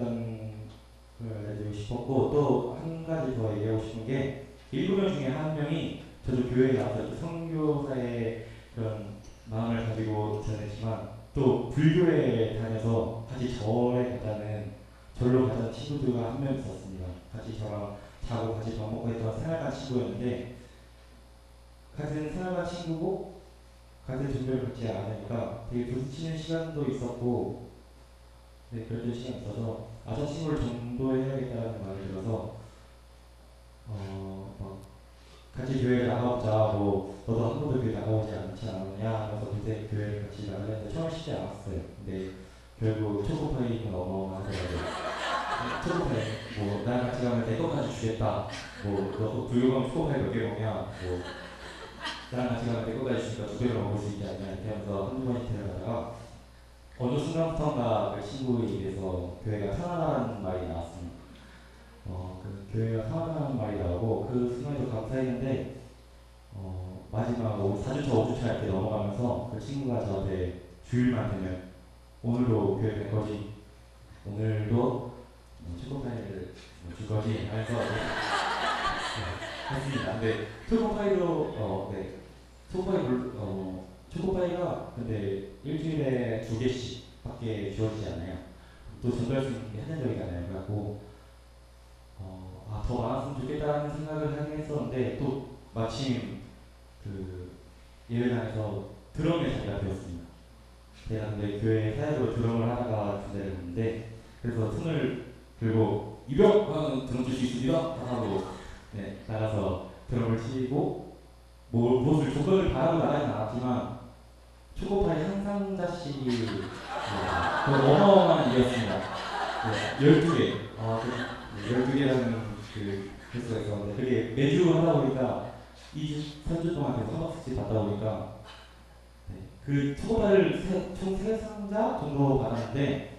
S2: 걸 알려드리고 싶었고 또 한 가지 더 얘기하고 싶은 게 7명 중에 한 명이 저도 교회에 나와서 선교사의 그런 마음을 가지고 전했지만 또 불교에 다녀서 같이 절로 가자는 친구들과 한 명 있었습니다. 같이 저랑 자고 같이 밥 먹고 했던 생활관 친구였는데 같은 생활관 친구고 같은 종교를 갖지 않으니까 되게 부딪히는 시간도 있었고 그랬던 시간이 있어서 저 친구를 전도해야겠다는 말을 들어서 막 같이 교회에 나가보자 너도 한 번도 교회 나가보지 않지 않았냐 하면서 그때 교회를 같이 나가는데 처음 쉽지 않았어요. 근데 결국 초코파이가 넘어가더라고요. 초코파이 나랑 같이 가면 내 것까지 주겠다. 너 불교 가면 초코파이 몇 개 먹냐. 나랑 같이 가면 내 것까지 주니까 2배로 먹을 수 있지 않냐 이렇게 하면서 한두 번씩 데려가다가 어느 순간부터인가 그 친구에 의해서 교회가 편안하다는 말이 나왔습니다. 그 교회가 편안하다는 말이 나오고 그 순간에도 감사했는데 마지막 4주차, 5주차 이렇게 넘어가면서 그 친구가 저한테 주일만 되면 오늘도 교회 갈 거지? 오늘도 초코파이를 줄 거지? 하면서 했습니다. 근데 초코파이가 근데 일주일에 2개씩 밖에 주어지지 않아요. 또 전달할 수 있는 게 한정적이잖아요. 그래갖고 더 많았으면 좋겠다는 생각을 하긴 했었는데 또 마침 그 예배당에서 드럼의 자리가 되었습니다. 제가 근데 교회 사역으로 드럼을 하다가 군대를 갔는데 그래서 손을 들고 이병 하는 드럼 칠 수 있습니다 하고 나가서 드럼을 치고 무엇을 조건을 바라고 나가진 않았지만 초코파이 한 상자씩이 어마어마한 일이었습니다. 12개 12개라는 그 횟수가 있었는데 그게 매주 하다 보니까 3주 동안 계속 한 박스씩 받다 보니까 그 초코파이를 총 3상자 정도 받았는데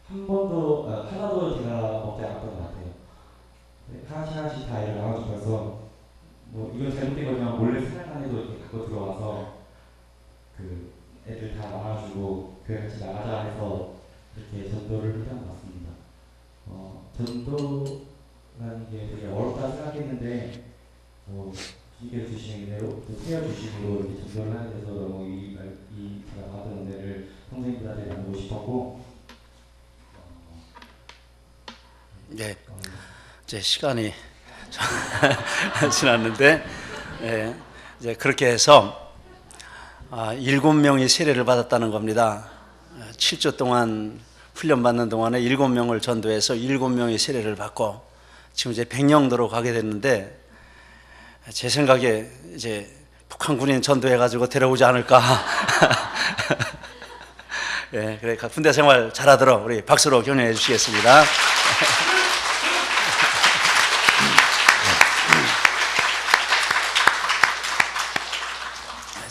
S2: 하나도 제가 먹지 않았던 것 같아요. 하나씩 다 애를 나눠주면서 이건 잘못된 거지만 몰래 사냥단에도 이렇게 갖고 들어와서 그 애들 다 나눠주고 교회 같이 나가자 해서 이렇게 전도를 했던 것 같습니다. 전도라는 게 되게 어렵다 생각했는데 주님께서 주시는 은혜로 또 세워주심으로 이렇게 전도를 하게 돼서 너무 제가 받은 은혜를 평생들한테 나누고 싶었고
S1: 이제 시간이 지났는데 이제 그렇게 해서 7명이 세례를 받았다는 겁니다. 7주 동안 훈련받는 동안에 7명을 전도해서 7명의 세례를 받고 지금 이제 백령도로 가게 됐는데 제 생각에 이제 북한 군인 전도해가지고 데려오지 않을까. 예, 그래 군대 생활 잘하도록 우리 박수로 격려해 주시겠습니다.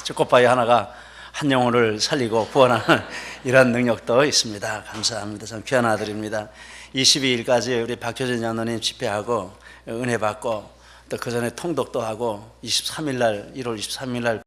S1: 쪼꼬바위 하나가 한 영혼을 살리고 구원하는 이런 능력도 있습니다. 감사합니다. 참 귀한 아들입니다. 22일까지 우리 박효진 장로님 집회하고 은혜 받고 또 그 전에 통독도 하고 23일 날 1월 23일 날